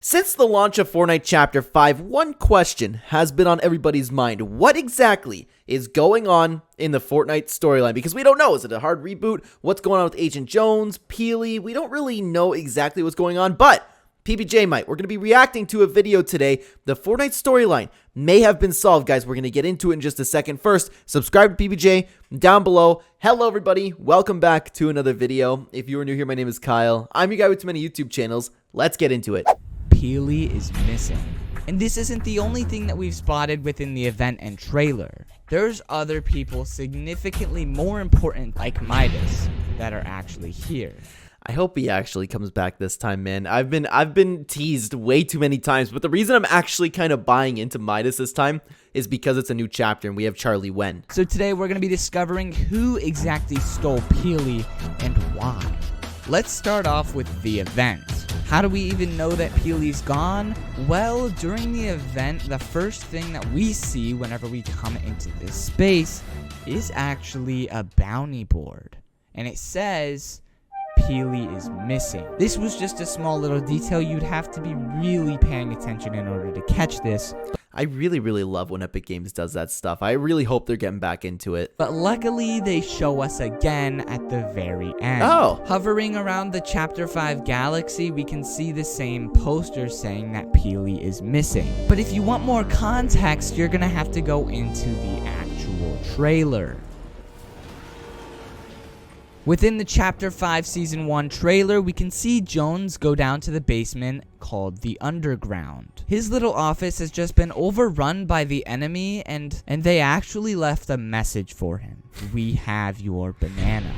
Since the launch of Fortnite Chapter 5, one question has been on everybody's mind. What exactly is going on in the Fortnite storyline? Because we don't know. Is it a hard reboot? What's going on with Agent Jones, Peely? We don't really know exactly what's going on, but PBJ might. We're going to be reacting to a video today. The Fortnite storyline may have been solved, guys. We're going to get into it in just a second. First, subscribe to PBJ down below. Hello, everybody. Welcome back to another video. If you are new here, my name is Kyle. I'm your guy with too many YouTube channels. Let's get into it. Peely is missing. And this isn't the only thing that we've spotted within the event and trailer. There's other people significantly more important, like Midas, that are actually here. I hope he actually comes back this time, man. I've been teased way too many times, but the reason I'm actually kind of buying into Midas this time is because it's a new chapter and we have Charlie Wen. So today we're going to be discovering who exactly stole Peely and why. Let's start off with the event. How do we even know that Peely's gone? Well, during the event, the first thing that we see whenever we come into this space is actually a bounty board. And it says Peely is missing. This was just a small little detail. You'd have to be really paying attention in order to catch this. I really love when Epic Games does that stuff. I really hope they're getting back into it. But luckily, they show us again at the very end. Oh! Hovering around the Chapter 5 galaxy, we can see the same poster saying that Peely is missing. But if you want more context, you're gonna have to go into the actual trailer. Within the Chapter 5 Season 1 trailer, we can see Jones go down to the basement called the Underground. His little office has just been overrun by the enemy, and they actually left a message for him. We have your banana.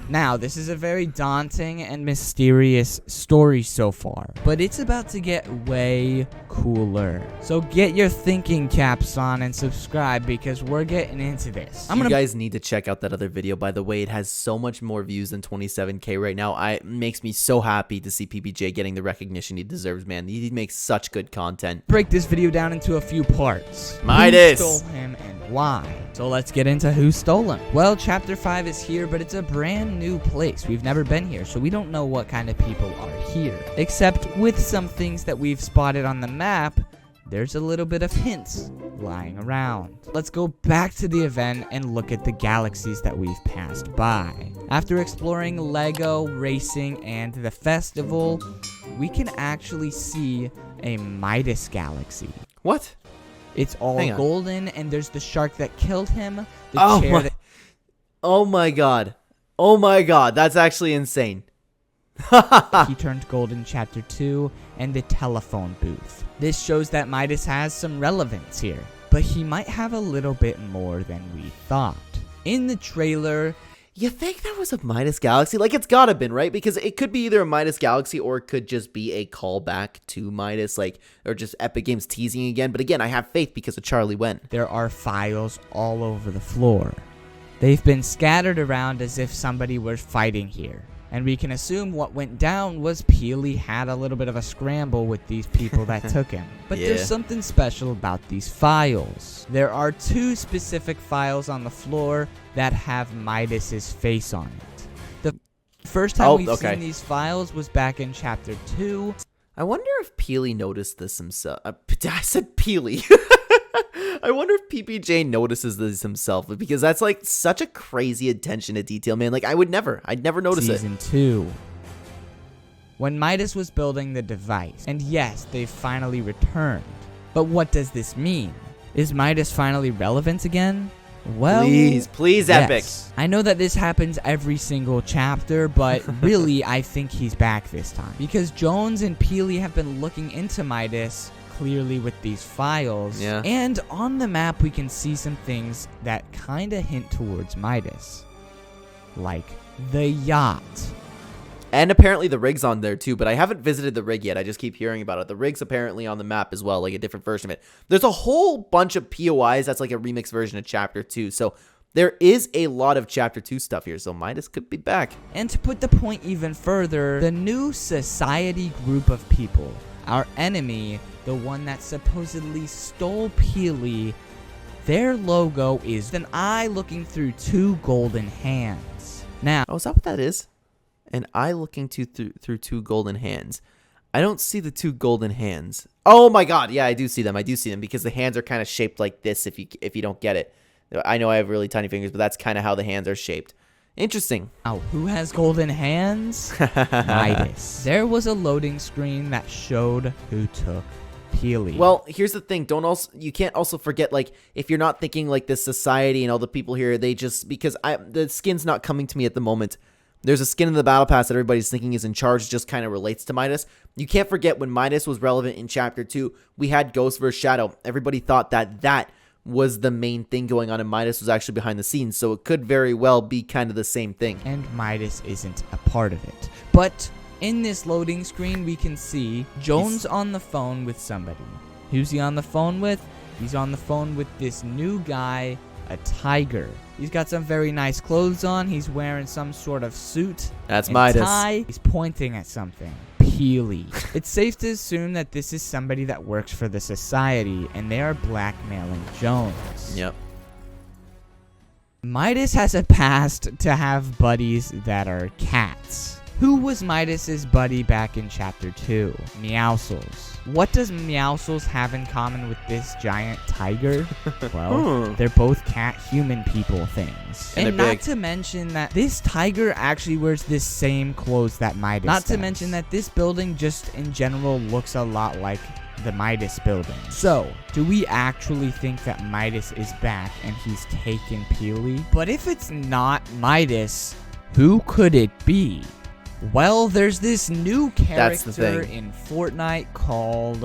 Now, this is a very daunting and mysterious story so far, but it's about to get way cooler. So get your thinking caps on and subscribe because we're getting into this. You guys need to check out that other video, by the way. It has so much more views than 27K right now. It makes me so happy to see PBJ getting the recognition he deserves, man. He makes such good content. Break this video down into a few parts. Midas! Who stole him and why? So let's get into who stole him. Well, Chapter 5 is here, but it's a brand new place. We've never been here, so we don't know what kind of people are here. Except with some things that we've spotted on the map, there's a little bit of hints lying around. Let's go back to the event and look at the galaxies that we've passed by. After exploring Lego, racing, and the festival, we can actually see a Midas galaxy. What? It's all golden, and there's the shark that killed him. Oh my god. Oh my god. That's actually insane. He turned gold in Chapter 2, and the telephone booth. This shows that Midas has some relevance here, but he might have a little bit more than we thought. In the trailer, you think that was a Midas Galaxy? Like, it's gotta been, right? Because it could be either a Midas Galaxy or it could just be a callback to Midas, like, or just Epic Games teasing again. But again, I have faith because of Charlie Wen. There are files all over the floor. They've been scattered around as if somebody were fighting here. And we can assume what went down was Peely had a little bit of a scramble with these people that took him. But there's something special about these files. There are two specific files on the floor that have Midas's face on it. The first time we've seen these files was back in Chapter 2. I wonder if Peely noticed this himself. I said Peely. I wonder if PBJ notices this himself, because that's like such a crazy attention to detail, man. Like, I'd never notice it. Season 2. When Midas was building the device. And yes, they finally returned. But what does this mean? Is Midas finally relevant again? Well, please, Epic. I know that this happens every single chapter, but really, I think he's back this time. Because Jones and Peely have been looking into Midas clearly with these files, and on the map we can see some things that kind of hint towards Midas, like the yacht. And apparently the rig's on there too, but I haven't visited the rig yet. I just keep hearing about it. The rig's apparently on the map as well, like a different version of it. There's a whole bunch of POIs that's like a remix version of Chapter 2, so there is a lot of Chapter 2 stuff here, so Midas could be back. And to put the point even further, the new society group of people, our enemy, the one that supposedly stole Peely, their logo is an eye looking through two golden hands. Now, is that what that is? An eye looking through two golden hands. I don't see the 2 golden hands. Oh my god, yeah, I do see them. I do see them because the hands are kind of shaped like this if you don't get it. I know I have really tiny fingers, but that's kind of how the hands are shaped. Interesting. Oh, who has golden hands? Midas. There was a loading screen that showed who took Peely. Well, here's the thing. You can't also forget, like, if you're not thinking like this society and all the people here, they just, because the skin's not coming to me at the moment. There's a skin in the battle pass that everybody's thinking is in charge, just kind of relates to Midas. You can't forget when Midas was relevant in Chapter 2, we had Ghost vs. Shadow. Everybody thought that was the main thing going on, and Midas was actually behind the scenes, so it could very well be kind of the same thing. And Midas isn't a part of it. But in this loading screen, we can see Jones on the phone with somebody. Who's he on the phone with? He's on the phone with this new guy, a tiger. He's got some very nice clothes on. He's wearing some sort of suit. That's and Midas. Tie. He's pointing at something. Peely. It's safe to assume that this is somebody that works for the society, and they are blackmailing Jones. Yep. Midas has a past to have buddies that are cats. Who was Midas's buddy back in Chapter 2? Meowscles. What does Meowscles have in common with this giant tiger? Well, they're both cat-human people things. And not big. to mention that this tiger actually wears the same clothes that Midas does. Not to mention that this building just in general looks a lot like the Midas building. So, do we actually think that Midas is back and he's taken Peely? But if it's not Midas, who could it be? Well, there's this new character in Fortnite called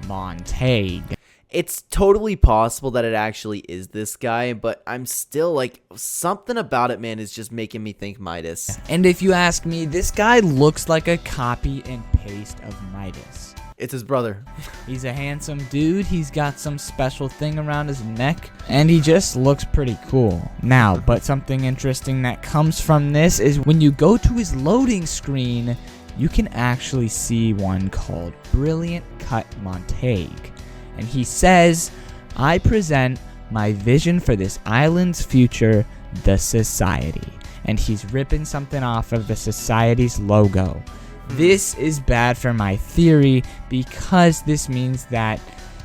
Montague. It's totally possible that it actually is this guy, but I'm still like, something about it, man, is just making me think Midas. And if you ask me, this guy looks like a copy and paste of Midas. It's his brother. He's a handsome dude. He's got some special thing around his neck, and he just looks pretty cool. Now, but something interesting that comes from this is when you go to his loading screen, you can actually see one called Brilliant Cut Montague. And he says, I present my vision for this island's future, the society. And he's ripping something off of the society's logo. This is bad for my theory because this means that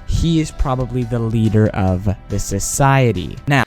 he is probably the leader of the society. Now,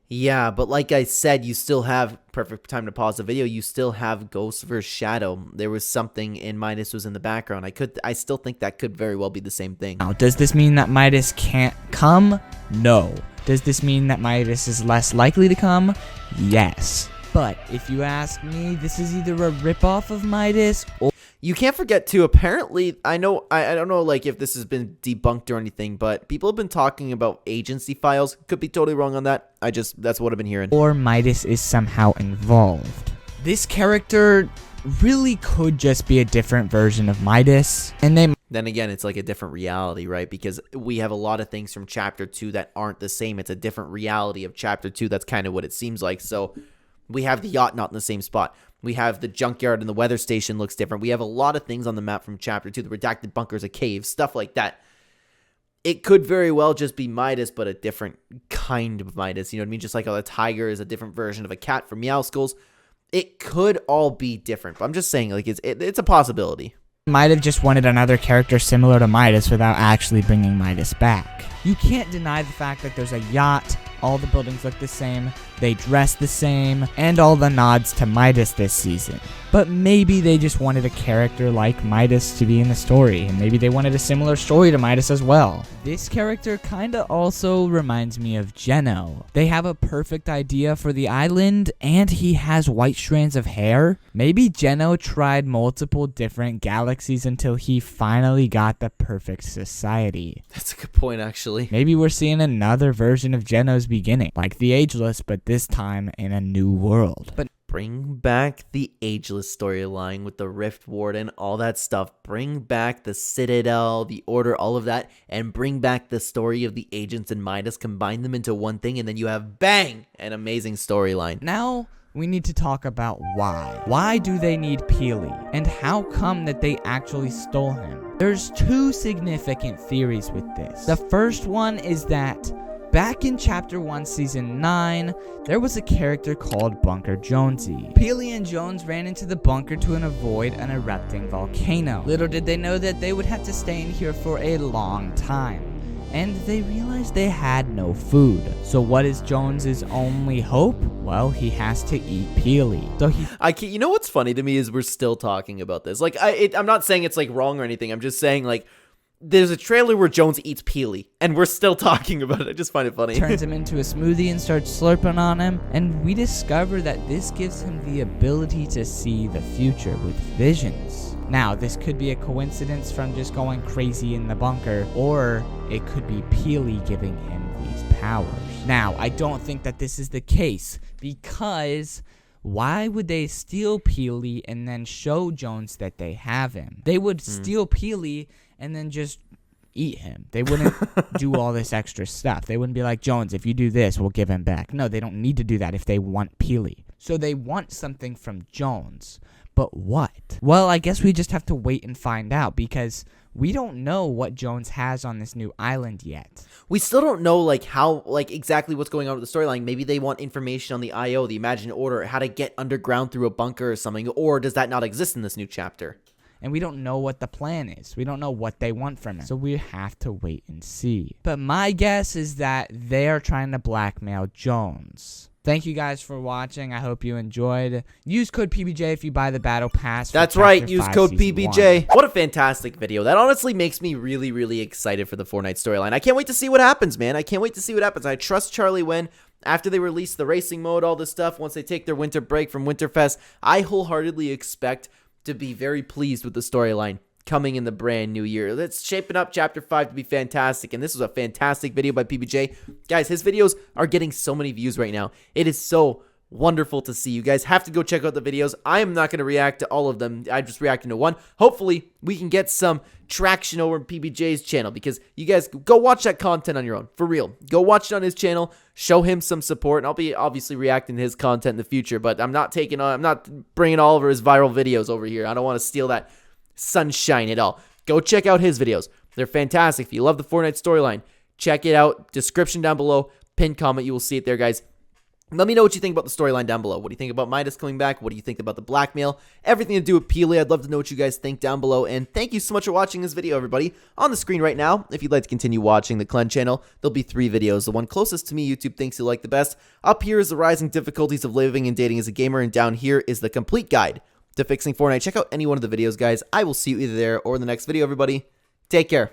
yeah, but like I said, you still have, perfect time to pause the video, you still have Ghost vs. Shadow. There was something in Midas was in the background. I still think that could very well be the same thing. Now, does this mean that Midas can't come? No. Does this mean that Midas is less likely to come? Yes. But if you ask me, this is either a ripoff of Midas or... You can't forget too, apparently, I don't know like if this has been debunked or anything, but people have been talking about agency files. Could be totally wrong on that. That's what I've been hearing. Or Midas is somehow involved. This character really could just be a different version of Midas, and then again, it's like a different reality, right? Because we have a lot of things from Chapter 2 that aren't the same. It's a different reality of Chapter 2. That's kind of what it seems like. So we have the yacht not in the same spot. We have the junkyard and the weather station looks different. We have a lot of things on the map from Chapter 2. The redacted bunkers, a cave, stuff like that. It could very well just be Midas, but a different kind of Midas. You know what I mean? Just like a tiger is a different version of a cat from Meowscles. It could all be different. But I'm just saying, like, it's a possibility. Might have just wanted another character similar to Midas without actually bringing Midas back. You can't deny the fact that there's a yacht, all the buildings look the same, they dress the same, and all the nods to Midas this season. But maybe they just wanted a character like Midas to be in the story, and maybe they wanted a similar story to Midas as well. This character kinda also reminds me of Geno. They have a perfect idea for the island, and he has white strands of hair. Maybe Geno tried multiple different galaxies until he finally got the perfect society. That's a good point, actually. Maybe we're seeing another version of Geno's beginning, like the Ageless, but this time in a new world. But bring back the Ageless storyline with the Rift Warden, all that stuff. Bring back the Citadel, the Order, all of that, and bring back the story of the agents and Midas. Combine them into one thing, and then you have, bang, an amazing storyline. Now we need to talk about why. Why do they need Peely? And how come that they actually stole him? There's two significant theories with this. The first one is that Back in Chapter 1, Season 9, there was a character called Bunker Jonesy. Peely and Jones ran into the bunker to avoid an erupting volcano. Little did they know that they would have to stay in here for a long time. And they realized they had no food. So what is Jones's only hope? Well, he has to eat Peely. So you know what's funny to me is we're still talking about this. Like, I'm not saying it's like wrong or anything. I'm just saying like, there's a trailer where Jones eats Peely, and we're still talking about it. I just find it funny. Turns him into a smoothie and starts slurping on him, and we discover that this gives him the ability to see the future with visions. Now, this could be a coincidence from just going crazy in the bunker, or it could be Peely giving him these powers. Now, I don't think that this is the case, because why would they steal Peely and then show Jones that they have him? They would steal Peely and then just eat him. They wouldn't do all this extra stuff. They wouldn't be like, Jones, if you do this, we'll give him back. No, they don't need to do that if they want Peely. So they want something from Jones. But what? Well, I guess we just have to wait and find out, because we don't know what Jones has on this new island yet. We still don't know like how, like exactly what's going on with the storyline. Maybe they want information on the IO, the Imagined Order, how to get underground through a bunker or something, or does that not exist in this new chapter? And we don't know what the plan is. We don't know what they want from him. So we have to wait and see. But my guess is that they're trying to blackmail Jones. Thank you guys for watching. I hope you enjoyed. Use code PBJ if you buy the Battle Pass. That's right. Use code PBJ. What a fantastic video. That honestly makes me really, really excited for the Fortnite storyline. I can't wait to see what happens, man. I can't wait to see what happens. I trust Charlie Wen. After they release the racing mode, all this stuff, once they take their winter break from Winterfest, I wholeheartedly expect to be very pleased with the storyline coming in the brand new year. It's shaping up Chapter 5 to be fantastic, and this was a fantastic video by PBJ. Guys, his videos are getting so many views right now. It is so wonderful to see. You guys have to go check out the videos. I am not going to react to all of them. I'm just reacting to one. Hopefully, we can get some traction over PBJ's channel, because you guys go watch that content on your own. For real. Go watch it on his channel. Show him some support, and I'll be obviously reacting to his content in the future, but I'm not bringing all of his viral videos over here. I don't want to steal that sunshine at all. Go check out his videos. They're fantastic. If you love the Fortnite storyline, check it out. Description down below. Pinned comment. You will see it there, guys. Let me know what you think about the storyline down below. What do you think about Midas coming back? What do you think about the blackmail? Everything to do with Peely. I'd love to know what you guys think down below. And thank you so much for watching this video, everybody. On the screen right now, if you'd like to continue watching the Clen channel, there'll be 3 videos. The one closest to me, YouTube thinks you'll like the best. Up here is the rising difficulties of living and dating as a gamer. And down here is the complete guide to fixing Fortnite. Check out any one of the videos, guys. I will see you either there or in the next video, everybody. Take care.